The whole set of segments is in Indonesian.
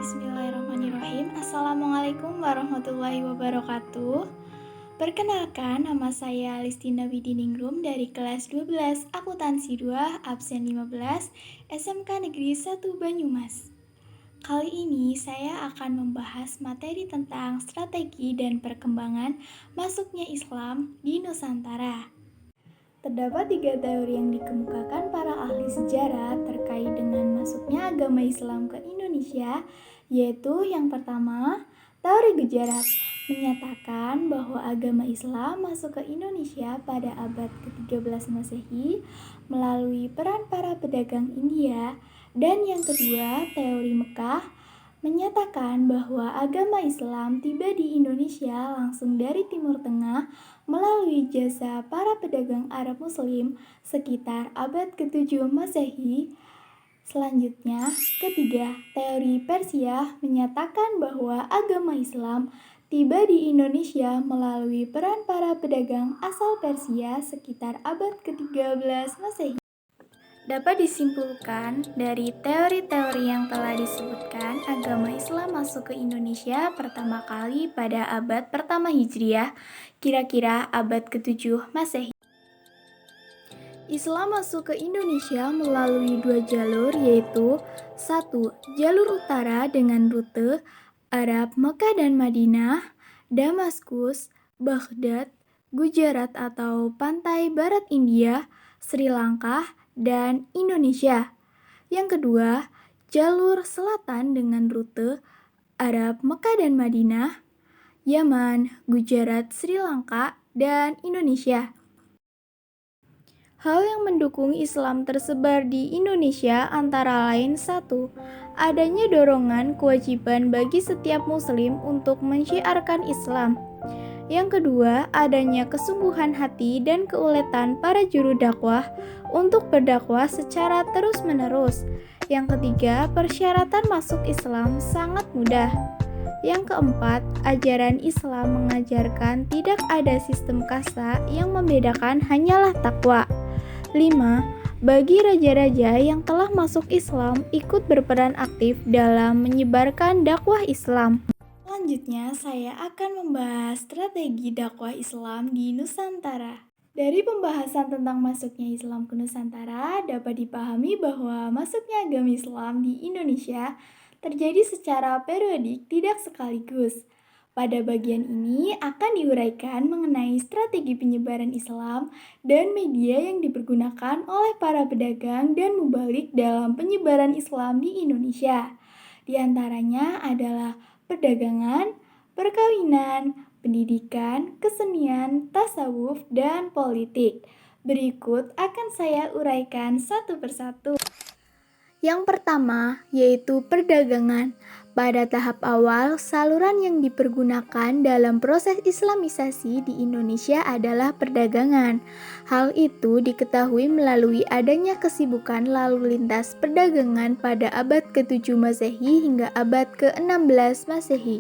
Bismillahirrahmanirrahim. Assalamualaikum warahmatullahi wabarakatuh. Perkenalkan, nama saya Listina Widiningrum dari kelas 12 Akuntansi 2 absen 15 SMK Negeri 1 Banyumas. Kali ini saya akan membahas materi tentang strategi dan perkembangan masuknya Islam di Nusantara. Terdapat 3 teori yang dikemukakan para ahli sejarah terkait dengan masuknya agama Islam ke Indonesia, yaitu yang pertama, teori Gujarat menyatakan bahwa agama Islam masuk ke Indonesia pada abad ke-13 Masehi melalui peran para pedagang India, dan yang kedua, teori Mekah menyatakan bahwa agama Islam tiba di Indonesia langsung dari Timur Tengah melalui jasa para pedagang Arab Muslim sekitar abad ke-7 Masehi. Selanjutnya, ketiga, teori Persia menyatakan bahwa agama Islam tiba di Indonesia melalui peran para pedagang asal Persia sekitar abad ke-13 Masehi. Dapat disimpulkan dari teori-teori yang telah disebutkan, agama Islam masuk ke Indonesia pertama kali pada abad pertama Hijriah, kira-kira abad ke-7 Masehi. Islam masuk ke Indonesia melalui 2 jalur, yaitu 1. Jalur utara dengan rute Arab Mekah dan Madinah, Damaskus, Baghdad, Gujarat atau pantai barat India, Sri Lanka, dan Indonesia. Yang kedua, jalur selatan dengan rute Arab Mekah dan Madinah, Yaman, Gujarat, Sri Lanka, dan Indonesia. Hal yang mendukung Islam tersebar di Indonesia antara lain 1. Adanya dorongan kewajiban bagi setiap muslim untuk mensyiarkan Islam. Yang kedua, adanya kesungguhan hati dan keuletan para juru dakwah untuk berdakwah secara terus-menerus. Yang ketiga, persyaratan masuk Islam sangat mudah. Yang keempat, ajaran Islam mengajarkan tidak ada sistem kasta yang membedakan, hanyalah takwa. 5. Bagi raja-raja yang telah masuk Islam ikut berperan aktif dalam menyebarkan dakwah Islam. Selanjutnya, saya akan membahas strategi dakwah Islam di Nusantara. Dari pembahasan tentang masuknya Islam ke Nusantara, dapat dipahami bahwa masuknya agama Islam di Indonesia terjadi secara periodik, tidak sekaligus. Pada bagian ini akan diuraikan mengenai strategi penyebaran Islam dan media yang dipergunakan oleh para pedagang dan mubalik dalam penyebaran Islam di Indonesia. Di antaranya adalah perdagangan, perkawinan, pendidikan, kesenian, tasawuf, dan politik. Berikut akan saya uraikan satu persatu. Yang pertama, yaitu perdagangan. Pada tahap awal, saluran yang dipergunakan dalam proses Islamisasi di Indonesia adalah perdagangan. Hal itu diketahui melalui adanya kesibukan lalu lintas perdagangan pada abad ke-7 Masehi hingga abad ke-16 Masehi.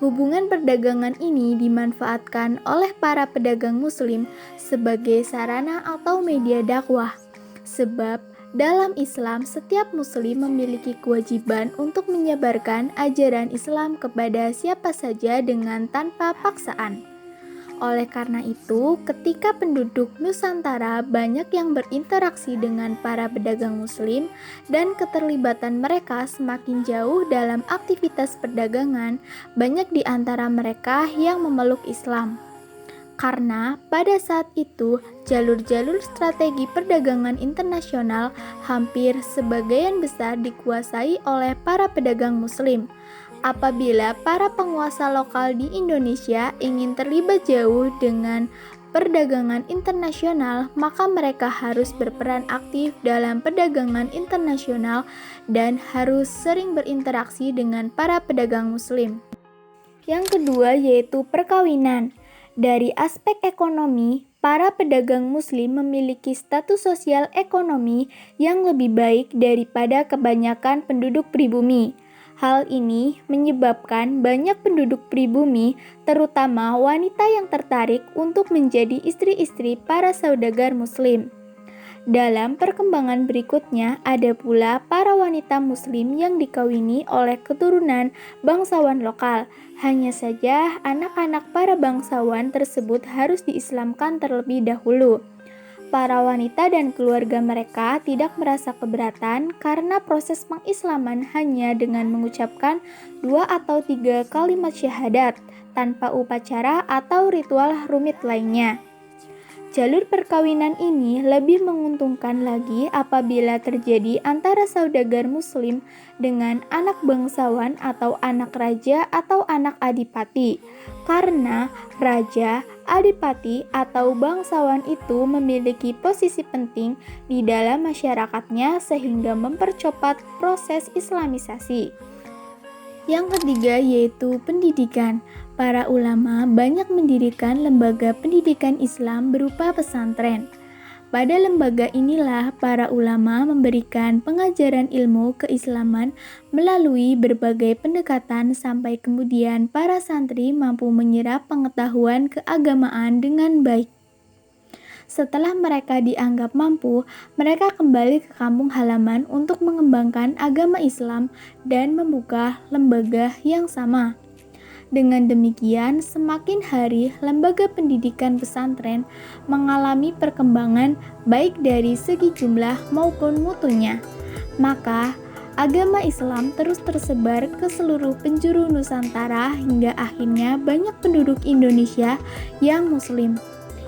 Hubungan perdagangan ini dimanfaatkan oleh para pedagang muslim sebagai sarana atau media dakwah. Sebab dalam Islam, setiap muslim memiliki kewajiban untuk menyebarkan ajaran Islam kepada siapa saja dengan tanpa paksaan. Oleh karena itu, ketika penduduk Nusantara banyak yang berinteraksi dengan para pedagang muslim dan keterlibatan mereka semakin jauh dalam aktivitas perdagangan, banyak di antara mereka yang memeluk Islam. Karena pada saat itu, jalur-jalur strategi perdagangan internasional hampir sebagian besar dikuasai oleh para pedagang muslim. Apabila para penguasa lokal di Indonesia ingin terlibat jauh dengan perdagangan internasional, maka mereka harus berperan aktif dalam perdagangan internasional dan harus sering berinteraksi dengan para pedagang muslim. Yang kedua yaitu perkawinan. Dari aspek ekonomi, para pedagang muslim memiliki status sosial ekonomi yang lebih baik daripada kebanyakan penduduk pribumi. Hal ini menyebabkan banyak penduduk pribumi, terutama wanita yang tertarik untuk menjadi istri-istri para saudagar muslim. Dalam perkembangan berikutnya, ada pula para wanita Muslim yang dikawini oleh keturunan bangsawan lokal. Hanya saja, anak-anak para bangsawan tersebut harus diislamkan terlebih dahulu. Para wanita dan keluarga mereka tidak merasa keberatan karena proses pengislaman hanya dengan mengucapkan 2 atau 3 kalimat syahadat tanpa upacara atau ritual rumit lainnya. Jalur perkawinan ini lebih menguntungkan lagi apabila terjadi antara saudagar muslim dengan anak bangsawan atau anak raja atau anak adipati. Karena raja, adipati, atau bangsawan itu memiliki posisi penting di dalam masyarakatnya sehingga mempercepat proses islamisasi. Yang ketiga yaitu pendidikan. Para ulama banyak mendirikan lembaga pendidikan Islam berupa pesantren. Pada lembaga inilah para ulama memberikan pengajaran ilmu keislaman melalui berbagai pendekatan sampai kemudian para santri mampu menyerap pengetahuan keagamaan dengan baik. Setelah mereka dianggap mampu, mereka kembali ke kampung halaman untuk mengembangkan agama Islam dan membuka lembaga yang sama. Dengan demikian, semakin hari lembaga pendidikan pesantren mengalami perkembangan baik dari segi jumlah maupun mutunya. Maka, agama Islam terus tersebar ke seluruh penjuru Nusantara hingga akhirnya banyak penduduk Indonesia yang Muslim.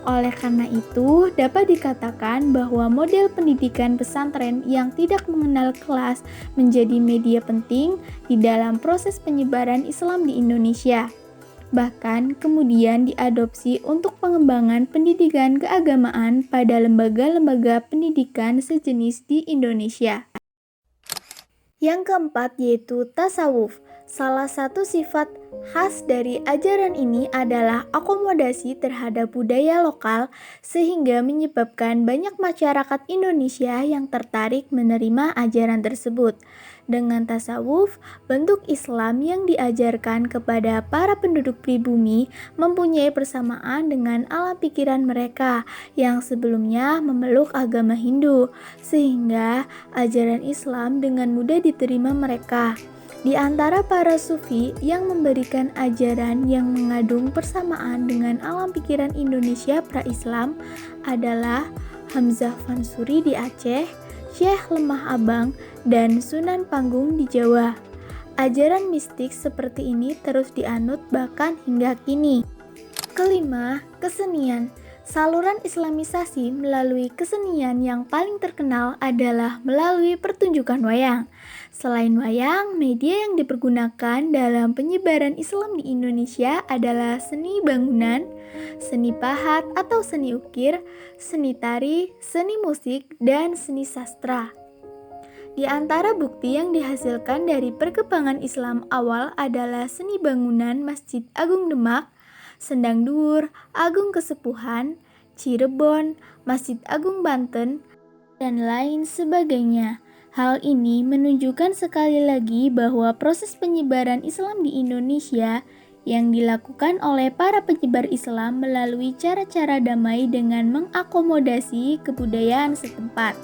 Oleh karena itu, dapat dikatakan bahwa model pendidikan pesantren yang tidak mengenal kelas menjadi media penting di dalam proses penyebaran Islam di Indonesia. Bahkan kemudian diadopsi untuk pengembangan pendidikan keagamaan pada lembaga-lembaga pendidikan sejenis di Indonesia. Yang keempat yaitu tasawuf. Salah satu sifat khas dari ajaran ini adalah akomodasi terhadap budaya lokal sehingga menyebabkan banyak masyarakat Indonesia yang tertarik menerima ajaran tersebut. Dengan tasawuf, bentuk Islam yang diajarkan kepada para penduduk pribumi mempunyai persamaan dengan alam pikiran mereka yang sebelumnya memeluk agama Hindu, sehingga ajaran Islam dengan mudah diterima mereka. Di antara para sufi yang memberikan ajaran yang mengandung persamaan dengan alam pikiran Indonesia pra-Islam adalah Hamzah Fansuri di Aceh, Syekh Lemah Abang, dan Sunan Panggung di Jawa. Ajaran mistik seperti ini terus dianut bahkan hingga kini. Kelima, kesenian. Saluran Islamisasi melalui kesenian yang paling terkenal adalah melalui pertunjukan wayang. Selain wayang, media yang dipergunakan dalam penyebaran Islam di Indonesia adalah seni bangunan, seni pahat atau seni ukir, seni tari, seni musik, dan seni sastra. Di antara bukti yang dihasilkan dari perkembangan Islam awal adalah seni bangunan Masjid Agung Demak, Sendang Duur, Agung Kesepuhan, Cirebon, Masjid Agung Banten, dan lain sebagainya. Hal ini menunjukkan sekali lagi bahwa proses penyebaran Islam di Indonesia yang dilakukan oleh para penyebar Islam melalui cara-cara damai dengan mengakomodasi kebudayaan setempat.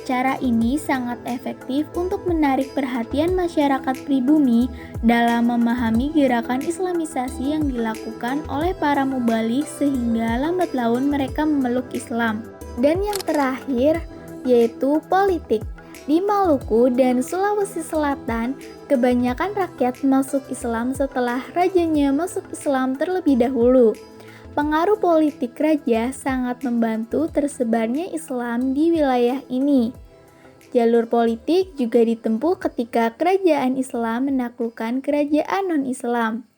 Cara ini sangat efektif untuk menarik perhatian masyarakat pribumi dalam memahami gerakan Islamisasi yang dilakukan oleh para mubalik sehingga lambat laun mereka memeluk Islam. Dan yang terakhir yaitu politik. Di Maluku dan Sulawesi Selatan, kebanyakan rakyat masuk Islam setelah rajanya masuk Islam terlebih dahulu. Pengaruh politik raja sangat membantu tersebarnya Islam di wilayah ini. Jalur politik juga ditempuh ketika kerajaan Islam menaklukkan kerajaan non-Islam,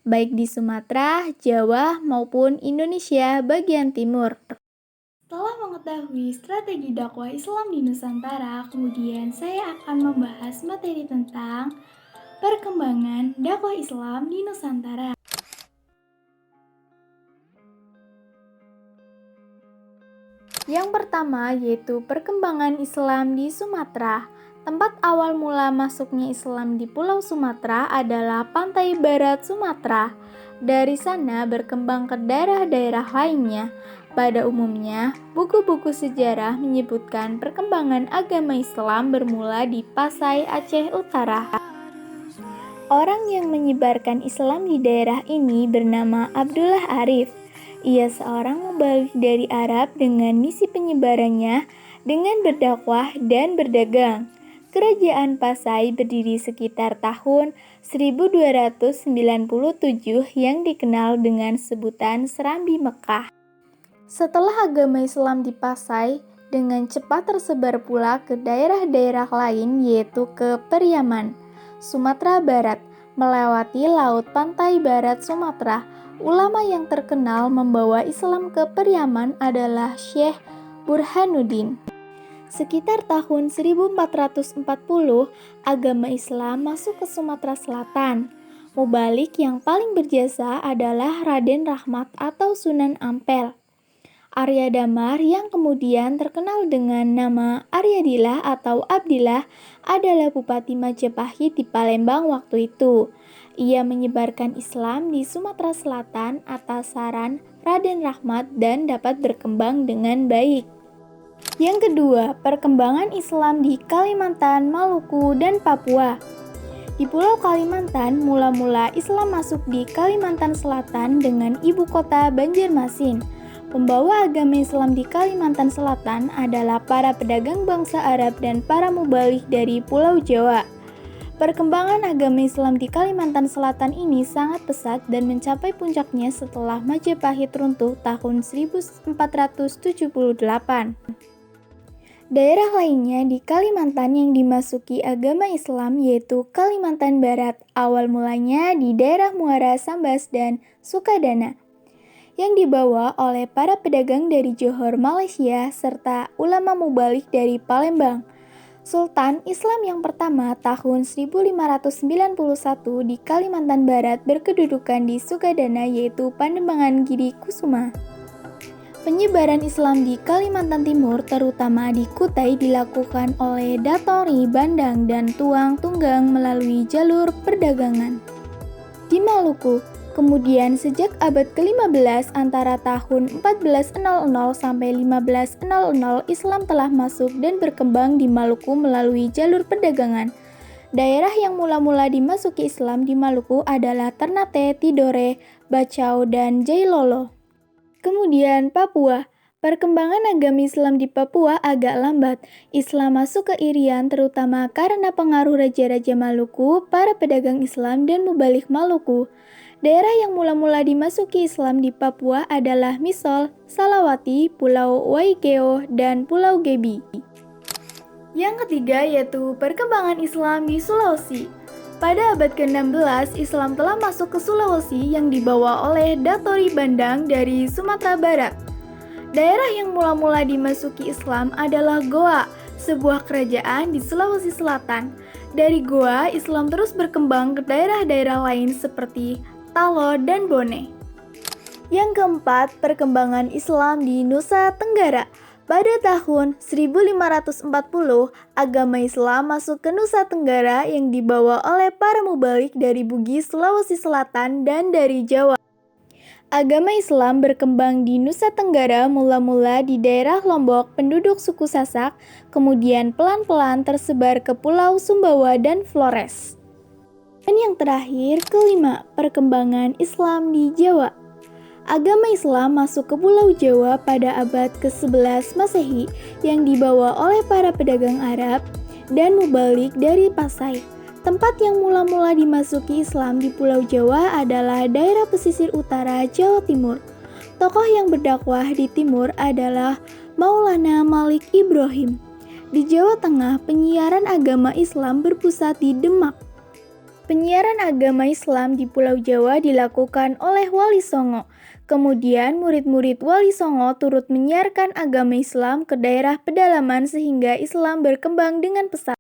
baik di Sumatera, Jawa, maupun Indonesia bagian timur. Setelah mengetahui strategi dakwah Islam di Nusantara, kemudian saya akan membahas materi tentang perkembangan dakwah Islam di Nusantara. Yang pertama yaitu perkembangan Islam di Sumatera. Tempat awal mula masuknya Islam di Pulau Sumatera adalah pantai barat Sumatera. Dari sana berkembang ke daerah-daerah lainnya. Pada umumnya, buku-buku sejarah menyebutkan perkembangan agama Islam bermula di Pasai, Aceh Utara. Orang yang menyebarkan Islam di daerah ini bernama Abdullah Arif. Ia seorang mubalik dari Arab dengan misi penyebarannya dengan berdakwah dan berdagang. Kerajaan Pasai berdiri sekitar tahun 1297 yang dikenal dengan sebutan Serambi Mekah. Setelah agama Islam di Pasai, dengan cepat tersebar pula ke daerah-daerah lain yaitu ke Periaman, Sumatera Barat, melewati laut pantai barat Sumatera. Ulama yang terkenal membawa Islam ke Periaman adalah Syekh Burhanuddin. Sekitar tahun 1440, agama Islam masuk ke Sumatera Selatan. Mubalik yang paling berjasa adalah Raden Rahmat atau Sunan Ampel. Arya Damar yang kemudian terkenal dengan nama Aryadillah atau Abdillah adalah Bupati Majapahit di Palembang waktu itu. Ia menyebarkan Islam di Sumatera Selatan atas saran Raden Rahmat dan dapat berkembang dengan baik. Yang kedua, perkembangan Islam di Kalimantan, Maluku, dan Papua. Di Pulau Kalimantan, mula-mula Islam masuk di Kalimantan Selatan dengan ibu kota Banjarmasin. Pembawa agama Islam di Kalimantan Selatan adalah para pedagang bangsa Arab dan para mubalik dari Pulau Jawa. Perkembangan agama Islam di Kalimantan Selatan ini sangat pesat dan mencapai puncaknya setelah Majapahit runtuh tahun 1478. Daerah lainnya di Kalimantan yang dimasuki agama Islam yaitu Kalimantan Barat, awal mulanya di daerah Muara Sambas dan Sukadana, yang dibawa oleh para pedagang dari Johor, Malaysia, serta ulama mubalik dari Palembang. Sultan Islam yang pertama tahun 1591 di Kalimantan Barat berkedudukan di Sukadana yaitu Panembahan Giri Kusuma. Penyebaran Islam di Kalimantan Timur terutama di Kutai dilakukan oleh Datori, Bandang, dan Tuang Tunggang melalui jalur perdagangan. Di Maluku, kemudian sejak abad ke-15 antara tahun 1400 sampai 1500 Islam telah masuk dan berkembang di Maluku melalui jalur perdagangan. Daerah yang mula-mula dimasuki Islam di Maluku adalah Ternate, Tidore, Bacau, dan Jailolo. Kemudian Papua. Perkembangan agama Islam di Papua agak lambat. Islam masuk ke Irian terutama karena pengaruh raja-raja Maluku, para pedagang Islam, dan mubalik Maluku. Daerah yang mula-mula dimasuki Islam di Papua adalah Misol, Salawati, Pulau Waigeo, dan Pulau Gebi. Yang ketiga yaitu perkembangan Islam di Sulawesi. Pada abad ke-16, Islam telah masuk ke Sulawesi yang dibawa oleh Datori Bandang dari Sumatera Barat. Daerah yang mula-mula dimasuki Islam adalah Goa, sebuah kerajaan di Sulawesi Selatan. Dari Goa, Islam terus berkembang ke daerah-daerah lain seperti Talo dan Bone. Yang keempat, perkembangan Islam di Nusa Tenggara. Pada tahun 1540, agama Islam masuk ke Nusa Tenggara yang dibawa oleh para mubalik dari Bugis, Sulawesi Selatan, dan dari Jawa. Agama Islam berkembang di Nusa Tenggara mula-mula di daerah Lombok penduduk suku Sasak, kemudian pelan-pelan tersebar ke Pulau Sumbawa dan Flores. Dan yang terakhir, kelima, perkembangan Islam di Jawa. Agama Islam masuk ke Pulau Jawa pada abad ke-11 Masehi yang dibawa oleh para pedagang Arab dan mubalik dari Pasai. Tempat yang mula-mula dimasuki Islam di Pulau Jawa adalah daerah pesisir utara Jawa Timur. Tokoh yang berdakwah di timur adalah Maulana Malik Ibrahim. Di Jawa Tengah, penyiaran agama Islam berpusat di Demak. Penyiaran agama Islam di Pulau Jawa dilakukan oleh Wali Songo. Kemudian murid-murid Wali Songo turut menyiarkan agama Islam ke daerah pedalaman sehingga Islam berkembang dengan pesat.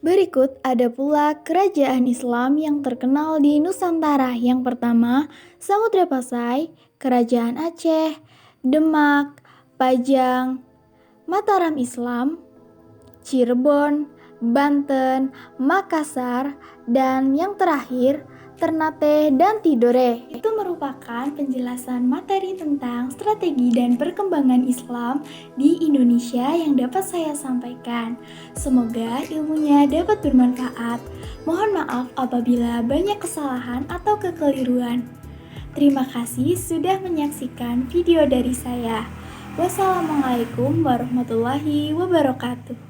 Berikut ada pula kerajaan Islam yang terkenal di Nusantara. Yang pertama, Samudra Pasai, Kerajaan Aceh, Demak, Pajang, Mataram Islam, Cirebon, Banten, Makassar, dan yang terakhir, Ternate dan Tidore. Itu merupakan penjelasan materi tentang strategi dan perkembangan Islam di Indonesia yang dapat saya sampaikan. Semoga ilmunya dapat bermanfaat. Mohon maaf apabila banyak kesalahan atau kekeliruan. Terima kasih sudah menyaksikan video dari saya. Wassalamualaikum warahmatullahi wabarakatuh.